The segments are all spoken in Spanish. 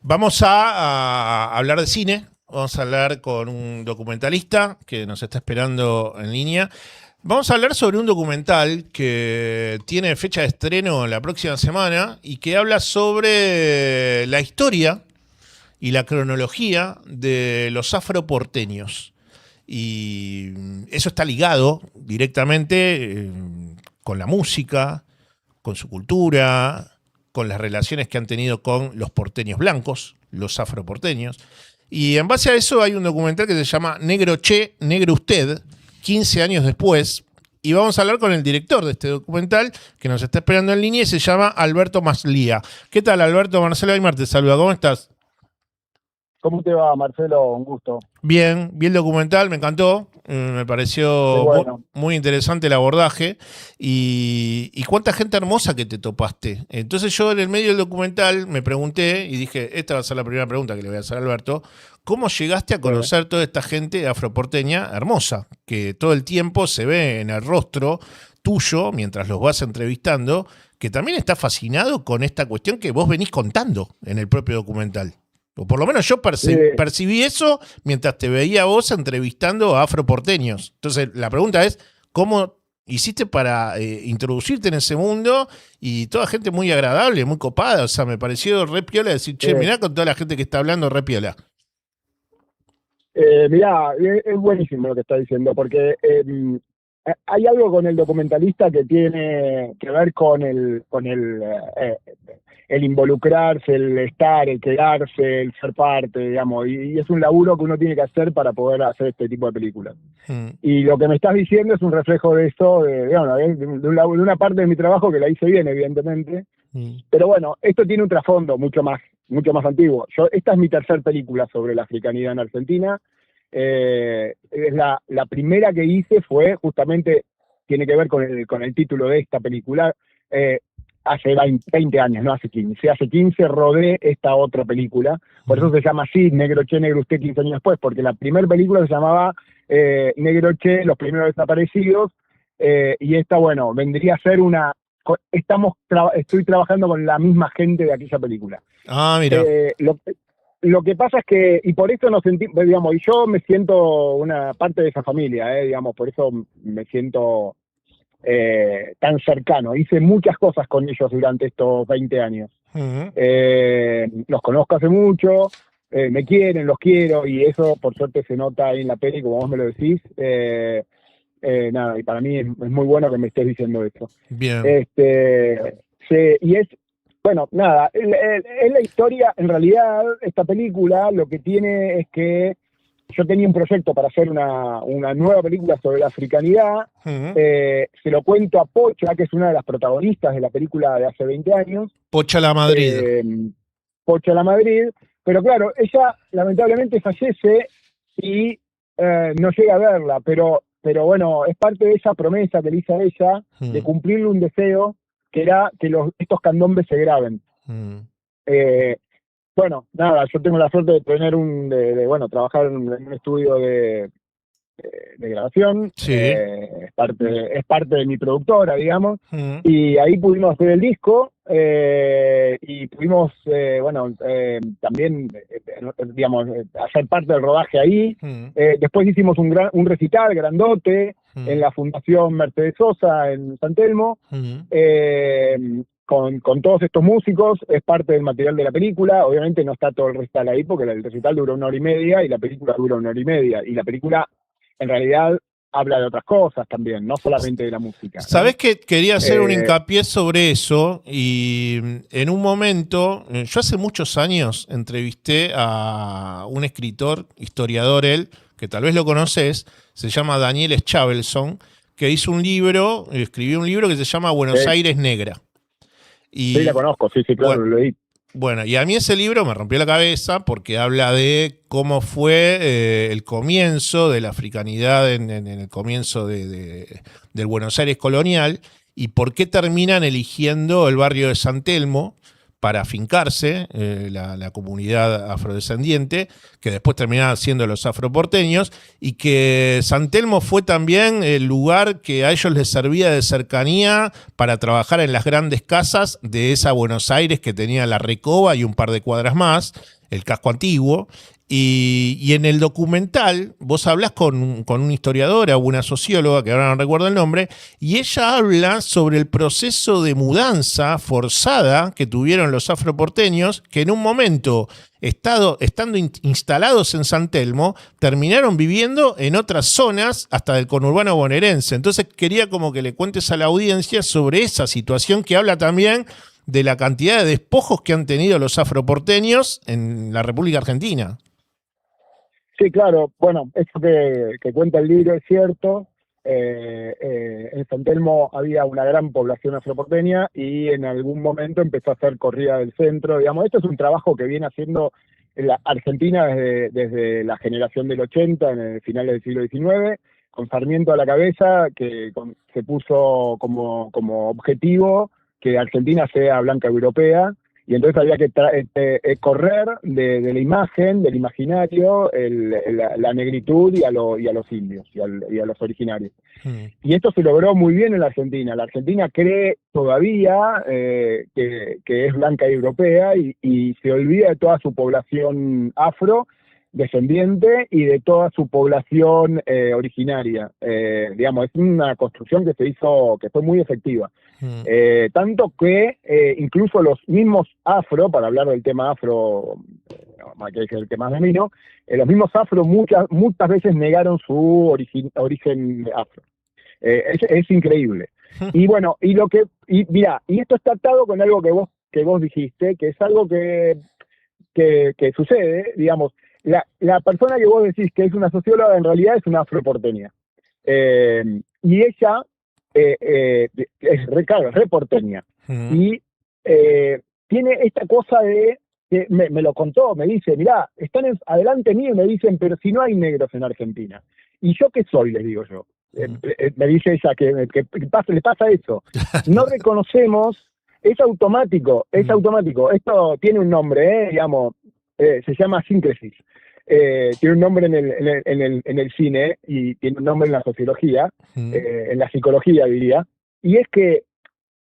Vamos a hablar de cine, vamos a hablar con un documentalista que nos está esperando en línea. Vamos a hablar sobre un documental que tiene fecha de estreno la próxima semana y que habla sobre la historia y la cronología de los afroporteños. Y eso está ligado directamente con la música, con su cultura, con las relaciones que han tenido con los porteños blancos, los afroporteños. Y en base a eso hay un documental que se llama Negro Che, Negro Usted, 15 años después. Y vamos a hablar con el director de este documental que nos está esperando en línea y se llama Alberto Maslía. ¿Qué tal, Alberto? Marcelo Aymar te saluda. ¿Cómo estás? ¿Cómo te va, Marcelo? Un gusto. Bien, vi el documental, me encantó, me Qué pareció bueno. muy interesante el abordaje y cuánta gente hermosa que te topaste. Entonces yo en el medio del documental me pregunté y dije, esta va a ser la primera pregunta que le voy a hacer a Alberto, ¿cómo llegaste a Sí. conocer toda esta gente afroporteña hermosa? Que todo el tiempo se ve en el rostro tuyo mientras los vas entrevistando, que también está fascinado con esta cuestión que vos venís contando en el propio documental. O por lo menos yo Sí, percibí eso mientras te veía a vos entrevistando a afroporteños. Entonces, la pregunta es, ¿cómo hiciste para introducirte en ese mundo? Y toda gente muy agradable, muy copada. O sea, me pareció re piola decir, che, sí. mirá con toda la gente que está hablando, re piola. Mirá, es buenísimo lo que está diciendo, porque hay algo con el documentalista que tiene que ver el involucrarse, el estar, el quedarse, el ser parte, digamos, y es un laburo que uno tiene que hacer para poder hacer este tipo de películas. Mm, Y lo que me estás diciendo es un reflejo de eso, digamos, de una parte de mi trabajo que la hice bien, evidentemente. mm. Pero bueno, esto tiene un trasfondo mucho más antiguo. Esta es mi tercer película sobre la africanidad en Argentina. Es la primera que hice fue justamente, tiene que ver con el título de esta película. Hace 20 años, no hace 15. Hace 15 rodé esta otra película. Por eso se llama así, Negro Che, Negro Usted, 15 años después, porque la primera película se llamaba Negro Che, Los Primeros Desaparecidos. Y esta, bueno, vendría a ser estoy trabajando con la misma gente de aquella película. Ah, mira. Eh, lo, lo que pasa es que, y por eso nos sentimos, digamos, y yo me siento una parte de esa familia, digamos, por eso me siento tan cercano. Hice muchas cosas con ellos durante estos 20 años. Ujú. Los conozco hace mucho, me quieren, los quiero, y eso por suerte se nota ahí en la peli, como vos me lo decís. Nada, y para mí es muy bueno que me estés diciendo eso. Bien. Sí, y es, bueno, nada, es la historia, en realidad, esta película lo que tiene es que yo tenía un proyecto para hacer una nueva película sobre la africanidad. Ujú. Se lo cuento a Pocha, que es una de las protagonistas de la película de hace 20 años, Pocha la Madrid. eh, Pocha la Madrid, pero claro, ella lamentablemente fallece y no llega a verla, pero bueno, es parte de esa promesa que le hice a ella de Mm, cumplirle un deseo, que era que estos candombes se graben. mm. Eh, bueno, nada, yo tengo la suerte de tener bueno, trabajar en un estudio de grabación, Sí. es parte de mi productora, digamos, Mm, y ahí pudimos hacer el disco, y pudimos, bueno, también, digamos, hacer parte del rodaje ahí. mm, Después hicimos un recital grandote en mm, la Fundación Mercedes Sosa en San Telmo, mm. con todos estos músicos. Es parte del material de la película. Obviamente no está todo el recital ahí, porque el recital duró 1 hora y media y la película dura 1 hora y media, y la película en realidad habla de otras cosas también, no solamente de la música, ¿no? Sabés que quería hacer un Eh, hincapié sobre eso y en un momento, yo hace muchos años entrevisté a un escritor, historiador él, que tal vez lo conoces, se llama Daniel Schavelson, que hizo un libro, escribió un libro que se llama Buenos sí, Aires Negra. sí, la Y conozco, sí, sí, claro, bueno, lo leí. bueno, y a mí ese libro me rompió la cabeza porque habla de cómo fue el comienzo de la africanidad en el comienzo del Buenos Aires colonial y por qué terminan eligiendo el barrio de San Telmo para afincarse, la comunidad afrodescendiente, que después terminaron siendo los afroporteños, y que San Telmo fue también el lugar que a ellos les servía de cercanía para trabajar en las grandes casas de esa Buenos Aires que tenía la Recoba y un par de cuadras más, el casco antiguo. Y en el documental vos hablás con una historiadora o una socióloga, que ahora no recuerdo el nombre, y ella habla sobre el proceso de mudanza forzada que tuvieron los afroporteños, que en un momento, estando instalados en San Telmo, terminaron viviendo en otras zonas hasta del conurbano bonaerense. Entonces quería como que le cuentes a la audiencia sobre esa situación que habla también de la cantidad de despojos que han tenido los afroporteños en la República Argentina. Sí, claro. Bueno, esto que cuenta el libro es cierto. En San Telmo había una gran población afroporteña y en algún momento empezó a hacer corrida del centro. Digamos, esto es un trabajo que viene haciendo la Argentina desde la generación del 80, en el finales del siglo XIX, con Sarmiento a la cabeza, que se puso como objetivo que Argentina sea blanca europea. Y entonces había que correr de la imagen, del imaginario, la negritud y a los indios y a los originarios. Y esto se logró muy bien en la Argentina. La Argentina cree todavía que es blanca y europea y se olvida de toda su población afro, descendiente, y de toda su población originaria. Digamos, es una construcción que se hizo, que fue muy efectiva. Tanto que incluso los mismos afro, para hablar del tema afro, que es el que más domino, los mismos afro muchas veces negaron su origen afro. Es increíble. Y bueno, y mira, y esto está atado con algo que vos dijiste, que es algo que sucede, digamos, la persona que vos decís que es una socióloga en realidad es una afroporteña. Y ella es reporteña. Y tiene esta cosa de, que me lo contó, me dice, mirá, están adelante mío y me dicen, pero si no hay negros en Argentina. ¿Y yo qué soy? Les digo yo. Me dice ella que le pasa eso. No reconocemos, es automático. Esto tiene un nombre, digamos, se llama síncresis. Tiene un nombre en el cine y tiene un nombre en la sociología, en la psicología diría, y es que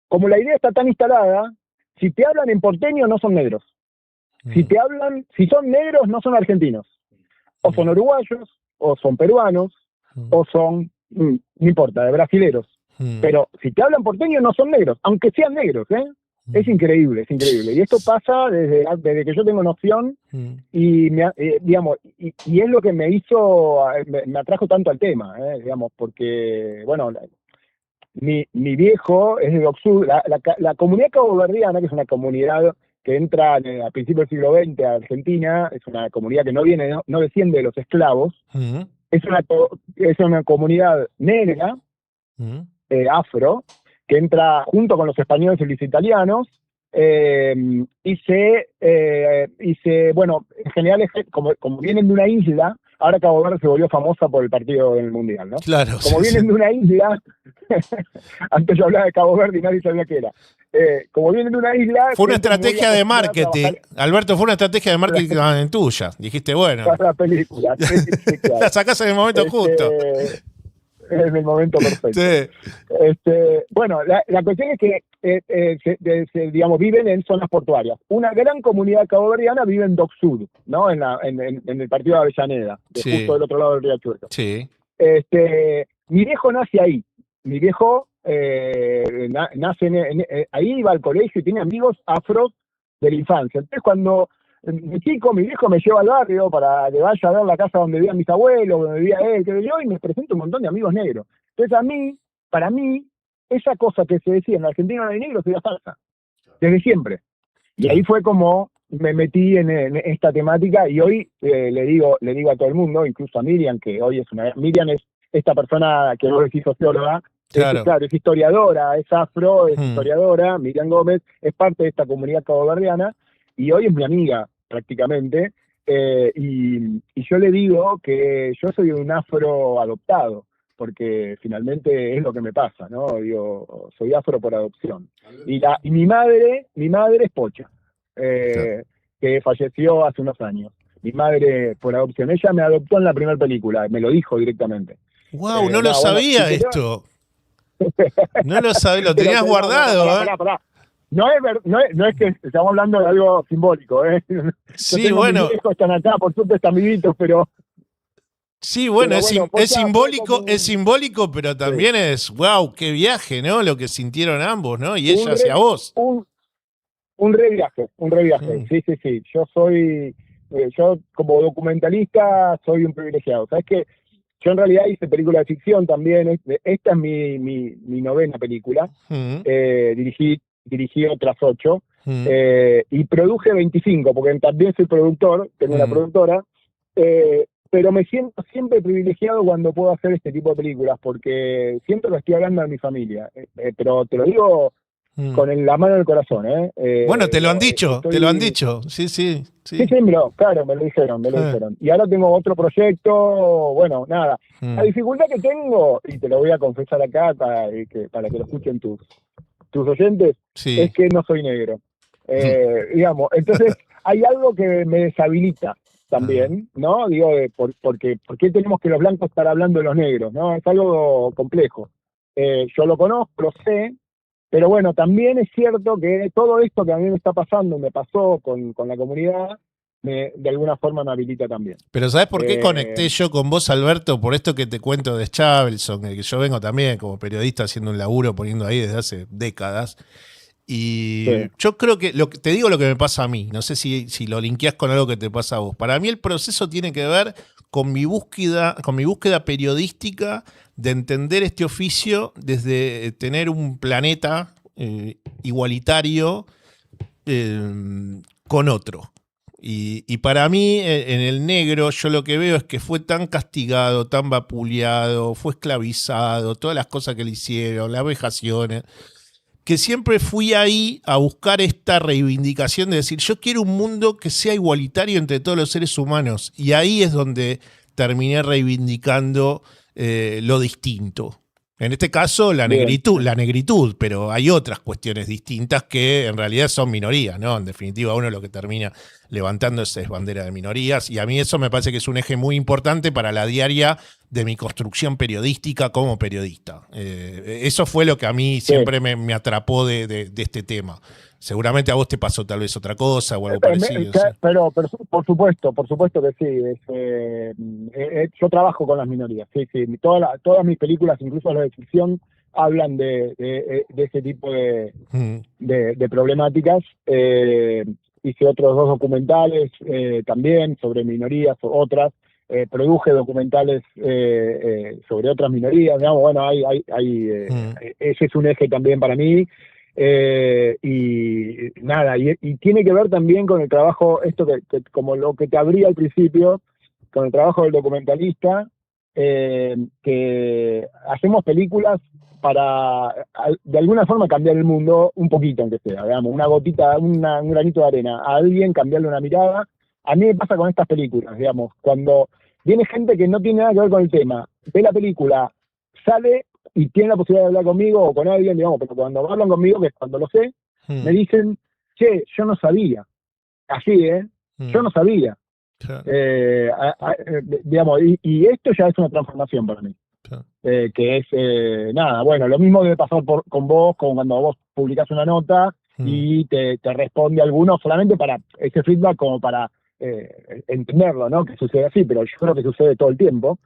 como la idea está tan instalada, si te hablan en porteño no son negros, si son negros no son argentinos, o son uruguayos, o son peruanos, o son, no importa, de brasileros, pero si te hablan porteño no son negros, aunque sean negros, Es increíble. Y esto pasa desde que yo tengo noción y, digamos, y es lo que me hizo, me atrajo tanto al tema, digamos, porque, bueno, mi viejo es de Docsud, la comunidad caboverdiana, que es una comunidad que entra a principios del siglo XX a Argentina, es una comunidad que no desciende de los esclavos, es una comunidad negra, afro, que entra junto con los españoles y los italianos, bueno, en general, como vienen de una isla, ahora Cabo Verde se volvió famosa por el partido del Mundial, ¿no? Claro. Como vienen de una isla, antes yo hablaba de Cabo Verde y nadie sabía qué era. Como vienen de una isla... Fue una estrategia de marketing, Alberto, fue una estrategia de marketing tuya. Dijiste, bueno... Para la película, sí, claro. La sacás en el momento justo. En el momento perfecto. Sí. Bueno, la cuestión es que digamos, viven en zonas portuarias. Una gran comunidad caboverdiana vive en Docsud, ¿no? En el partido de Avellaneda, justo del otro lado del riachuelo. Sí. Mi viejo nace ahí. Mi viejo nace ahí, iba al colegio y tiene amigos afros de la infancia. Entonces, cuando de chico, mi viejo me lleva al barrio para que vaya a ver la casa donde vivían mis abuelos, donde vivía él, que yo, y me presenta un montón de amigos negros. Entonces para mí, esa cosa que se decía en la Argentina no hay negros era falsa, desde siempre. Y ahí fue como me metí en esta temática y hoy le digo a todo el mundo, incluso a Miriam, que hoy Miriam es esta persona que vos decís socióloga, claro, es historiadora, es afro, es historiadora, Miriam Gómez, es parte de esta comunidad caboverdiana, y hoy es mi amiga, prácticamente, y yo le digo que yo soy un afro adoptado, porque finalmente es lo que me pasa, ¿no? Digo, soy afro por adopción. Y mi madre es pocha. eh, que falleció hace unos años. Mi madre por adopción. Ella me adoptó en la primera película, me lo dijo directamente. Wow, no lo Bueno, sabía si esto. No lo sabía, lo Pero tenías guardado, pará. No es que estamos hablando de algo simbólico, ¿eh? Sí, bueno. Mis viejos están acá, por suerte están vivitos, pero... Sí, bueno, es es simbólico, pero también es, wow, qué viaje, ¿no? Lo que sintieron ambos, ¿no? Y ella hacia vos. Un re viaje. Sí. Yo como documentalista soy un privilegiado. ¿Sabes qué? Yo en realidad hice película de ficción también. Esta es mi novena película. Dirigí otras 8. Y produje 25, porque también soy productor, tengo una productora. Pero me siento siempre privilegiado cuando puedo hacer este tipo de películas, porque siento que estoy hablando de mi familia. Pero te lo digo con la mano en el corazón, ¿eh? Bueno, te lo han dicho. Sí. Sí, claro, me lo dijeron. Y ahora tengo otro proyecto, bueno, nada. La dificultad que tengo, y te lo voy a confesar acá para que lo escuchen tus oyentes, es que no soy negro. Digamos, entonces hay algo que me deshabilita también, ¿no? Digo, ¿por qué tenemos que los blancos estar hablando de los negros, ¿no? Es algo complejo. Yo lo conozco, lo sé, pero bueno, también es cierto que todo esto que a mí me está pasando, me pasó con la comunidad, de alguna forma me habilita también. Pero ¿sabes por qué conecté yo con vos, Alberto? Por esto que te cuento de Schavelson, que yo vengo también como periodista haciendo un laburo, poniendo ahí desde hace décadas. Y yo creo que, te digo lo que me pasa a mí, no sé si lo linkeás con algo que te pasa a vos. Para mí el proceso tiene que ver con mi búsqueda periodística de entender este oficio desde tener un planeta igualitario con otro. Y para mí, en el negro, yo lo que veo es que fue tan castigado, tan vapuleado, fue esclavizado, todas las cosas que le hicieron, las vejaciones, que siempre fui ahí a buscar esta reivindicación de decir, yo quiero un mundo que sea igualitario entre todos los seres humanos. Y ahí es donde terminé reivindicando lo distinto. En este caso, la negritud, pero hay otras cuestiones distintas que en realidad son minorías, ¿no? En definitiva, uno lo que termina levantando es bandera de minorías, y a mí eso me parece que es un eje muy importante para la diaria de mi construcción periodística como periodista. Eso fue lo que a mí siempre me atrapó de este tema. Seguramente a vos te pasó tal vez otra cosa o algo parecido. Pero por supuesto que sí. Yo trabajo con las minorías, sí. Todas mis películas, incluso las de ficción, hablan de ese tipo de problemáticas. Hice otros 2 documentales también sobre minorías, otras. Produje documentales sobre otras minorías, digamos. Bueno, ese es un eje también para mí. Y nada, y tiene que ver también con el trabajo, esto que como lo que te abría al principio, con el trabajo del documentalista, que hacemos películas para de alguna forma cambiar el mundo un poquito, aunque sea, digamos, una gotita, un granito de arena, a alguien cambiarle una mirada. A mí me pasa con estas películas, digamos, cuando viene gente que no tiene nada que ver con el tema, ve la película, sale y tienen la posibilidad de hablar conmigo o con alguien, digamos, pero cuando hablan conmigo, que es cuando lo sé, me dicen, che, yo no sabía. Así, yo no sabía. Claro. Digamos, y esto ya es una transformación para mí. Claro. Que es, nada, bueno, lo mismo debe pasar con vos, como cuando vos publicás una nota y te responde alguno, solamente para ese feedback, como para entenderlo, ¿no? Que sucede así, pero yo creo que sucede todo el tiempo.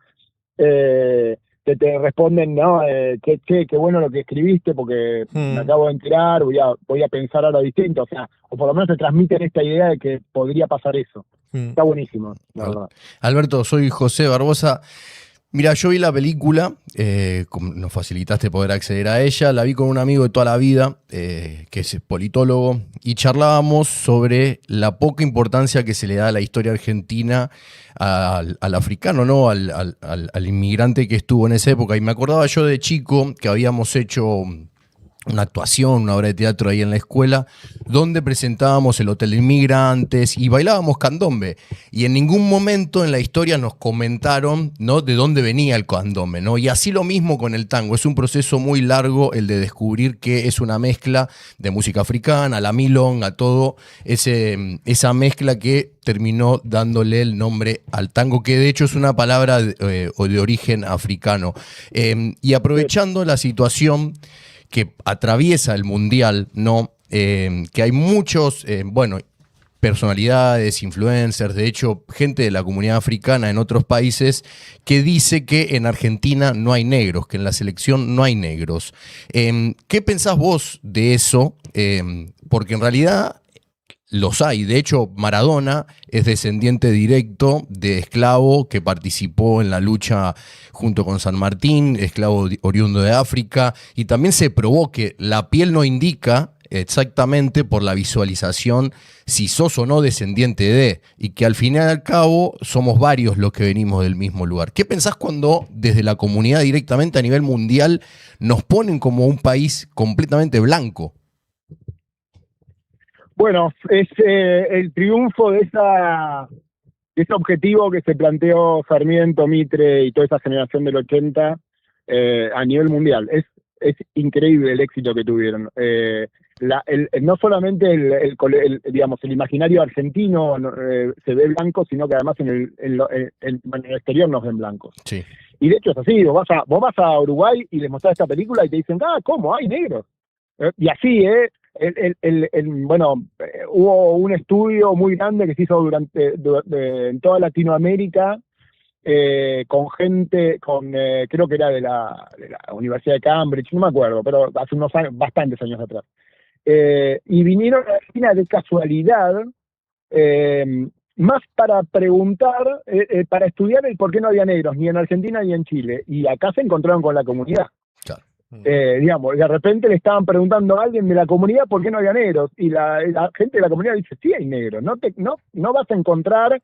Que te responden, ¿no? Qué bueno lo que escribiste, porque me acabo de enterar, voy a pensar ahora distinto, o sea, o por lo menos te transmiten esta idea de que podría pasar eso. Está buenísimo, la verdad. Alberto, soy José Barbosa. Mira, yo vi la película, nos facilitaste poder acceder a ella, la vi con un amigo de toda la vida, que es politólogo, y charlábamos sobre la poca importancia que se le da a la historia argentina al africano, ¿no? Al inmigrante que estuvo en esa época. Y me acordaba yo de chico que habíamos hecho una actuación, una obra de teatro ahí en la escuela, donde presentábamos el Hotel de Inmigrantes y bailábamos candombe. Y en ningún momento en la historia nos comentaron, ¿no?, de dónde venía el candombe, ¿no? Y así lo mismo con el tango. Es un proceso muy largo el de descubrir que es una mezcla de música africana, la milonga, todo esa mezcla que terminó dándole el nombre al tango, que de hecho es una palabra de origen africano. Y aprovechando la situación que atraviesa el mundial, ¿no? Que hay muchos, personalidades, influencers, de hecho, gente de la comunidad africana en otros países que dice que en Argentina no hay negros, que en la selección no hay negros. ¿Qué pensás vos de eso? Porque en realidad los hay. De hecho, Maradona es descendiente directo de esclavo que participó en la lucha junto con San Martín, esclavo oriundo de África, y también se probó que la piel no indica exactamente por la visualización si sos o no descendiente de, y que al fin y al cabo somos varios los que venimos del mismo lugar. ¿Qué pensás cuando desde la comunidad directamente a nivel mundial nos ponen como un país completamente blanco? Bueno, es el triunfo de ese objetivo que se planteó Sarmiento, Mitre y toda esa generación del 80 a nivel mundial. Es increíble el éxito que tuvieron. No solamente digamos, el imaginario argentino se ve blanco, sino que además en el exterior nos ven blancos. Sí. Y de hecho es así, vos vas a Uruguay y les mostrás esta película y te dicen, ¿cómo? Hay negros. Y así, hubo un estudio muy grande que se hizo en toda Latinoamérica con gente, creo que era de la Universidad de Cambridge, no me acuerdo, pero hace unos años, bastantes años atrás. Y vinieron a Argentina de casualidad, más para preguntar, para estudiar el por qué no había negros, ni en Argentina ni en Chile. Y acá se encontraron con la comunidad. Claro. Digamos, de repente le estaban preguntando a alguien de la comunidad por qué no había negros, y la gente de la comunidad dice, sí hay negros, no vas a encontrar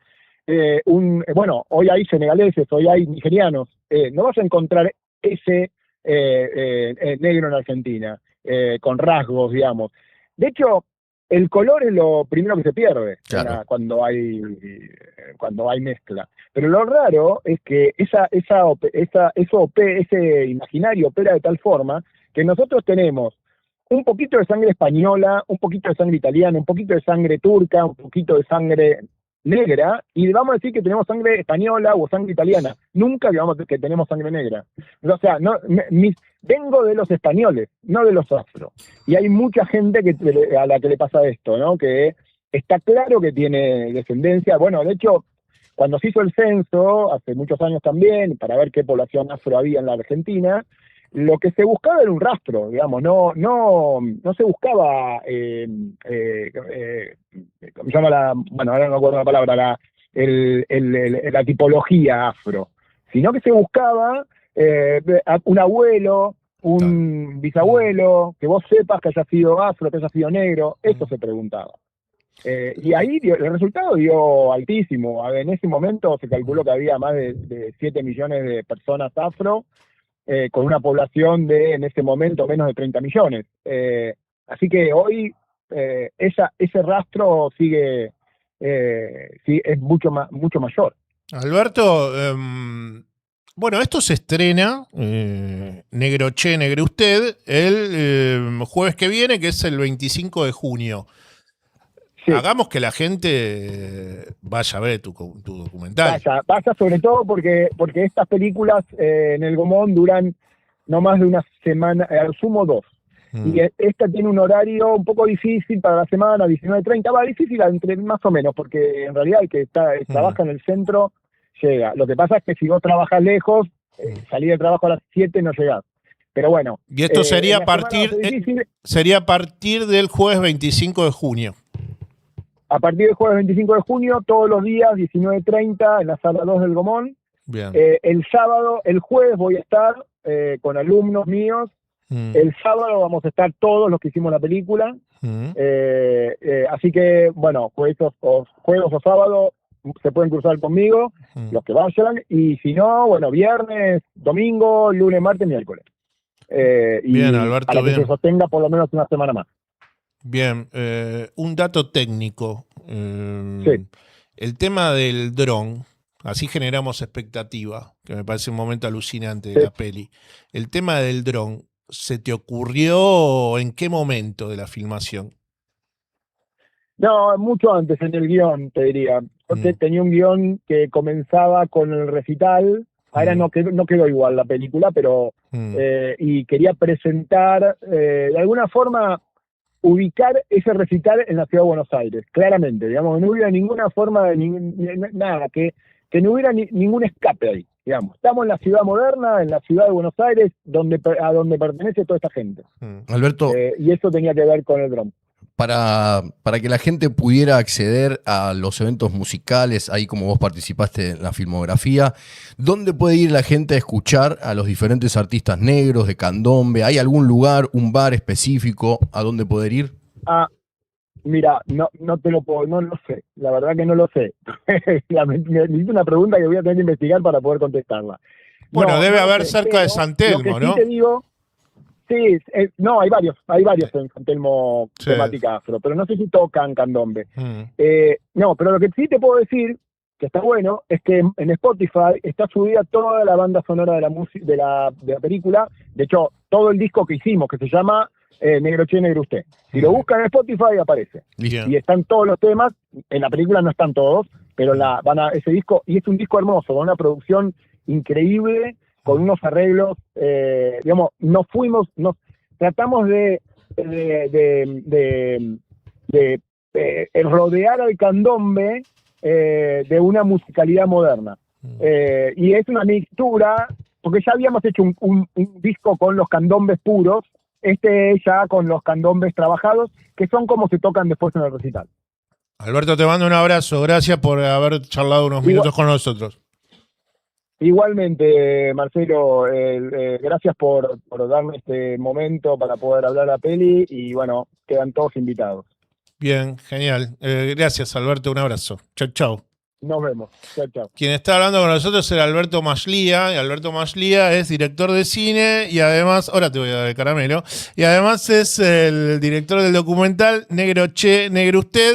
hoy hay senegaleses, hoy hay nigerianos, no vas a encontrar ese negro en Argentina, con rasgos, digamos. De hecho, el color es lo primero que se pierde, claro, cuando hay mezcla. Pero lo raro es que ese imaginario opera de tal forma que nosotros tenemos un poquito de sangre española, un poquito de sangre italiana, un poquito de sangre turca, un poquito de sangre negra, y vamos a decir que tenemos sangre española o sangre italiana. Nunca digamos que tenemos sangre negra. O sea, vengo de los españoles, no de los afro. Y hay mucha gente a la que le pasa esto, ¿no? Que está claro que tiene descendencia. Bueno, de hecho, cuando se hizo el censo, hace muchos años también, para ver qué población afro había en la Argentina, lo que se buscaba era un rastro, digamos, no se buscaba, ¿cómo se llama ahora no me acuerdo la palabra, la tipología afro, sino que se buscaba un abuelo, un bisabuelo, que vos sepas que haya sido afro, que haya sido negro, eso se preguntaba. Y ahí el resultado dio altísimo. En ese momento se calculó que había más de 7 millones de personas afro, con una población en ese momento, menos de 30 millones. Así que hoy ese rastro sigue, es mucho mayor. Alberto, bueno, esto se estrena, Negroche, Negre Usted, el jueves que viene, que es el 25 de junio. Sí. Hagamos que la gente vaya a ver tu documental. Vaya sobre todo porque estas películas en el Gomón duran no más de una semana, al sumo 2. Y esta tiene un horario un poco difícil para la semana, 19:30, va difícil entre más o menos, porque en realidad el que trabaja en el centro llega. Lo que pasa es que si vos trabajas lejos, salir del trabajo a las 7 no llegás. Pero bueno. Y esto sería a partir del jueves 25 de junio. A partir del jueves 25 de junio, todos los días, 19:30, en la sala 2 del Gomón. Bien. El jueves voy a estar con alumnos míos. El sábado vamos a estar todos los que hicimos la película. Así que, bueno, jueves o sábado se pueden cruzar conmigo, los que vayan. Y si no, bueno, viernes, domingo, lunes, martes, miércoles. y Bien, Alberto, para que bien. se sostenga por lo menos una semana más. Bien, un dato técnico. Sí. El tema del dron, así generamos expectativa, que me parece un momento alucinante de Sí. la peli. El tema del dron, ¿se te ocurrió en qué momento de la filmación? No, mucho antes en el guión, te diría. Porque tenía un guión que comenzaba con el recital. Ahora no quedó igual la película, pero y quería presentar, de alguna forma, ubicar ese recital en la ciudad de Buenos Aires, claramente. Digamos, no hubiera ninguna forma de nada, que no hubiera ningún escape ahí. Digamos, estamos en la ciudad moderna, en la ciudad de Buenos Aires, a donde pertenece toda esta gente. Alberto, Y eso tenía que ver con el dron. para que la gente pudiera acceder a los eventos musicales, ahí como vos participaste en la filmografía, ¿dónde puede ir la gente a escuchar a los diferentes artistas negros de Candombe? ¿Hay algún lugar, un bar específico a dónde poder ir? Mira, no te lo puedo, no lo sé, la verdad que no lo sé. Me hice una pregunta que voy a tener que investigar para poder contestarla. Bueno, debe haber sé, cerca de San Telmo, lo que ¿no? sí te digo, sí, no, hay varios en San Telmo temática afro, pero no sé si tocan candombe. No, pero lo que sí te puedo decir, que está bueno, es que en Spotify está subida toda la banda sonora de la música de la película. De hecho, todo el disco que hicimos, que se llama Negro Che, Negro Usted. Si lo buscan en Spotify aparece. Bien. Y están todos los temas, en la película no están todos, pero ese disco, y es un disco hermoso, con una producción increíble, con unos arreglos, digamos, tratamos de rodear al candombe de una musicalidad moderna. Y es una mixtura, porque ya habíamos hecho un disco con los candombes puros, ya con los candombes trabajados, que son como se tocan después en el recital. Alberto, te mando un abrazo. Gracias por haber charlado unos minutos con nosotros. Igualmente, Marcelo, gracias por darme este momento para poder hablar la peli y bueno, quedan todos invitados. Bien, genial. Gracias, Alberto. Un abrazo. Chau, chau. Nos vemos. Chao, chao. Quien está hablando con nosotros es Alberto Maslía, y Alberto Maslía es director de cine y además, ahora te voy a dar el caramelo, y además es el director del documental Negro Che, Negro Usted.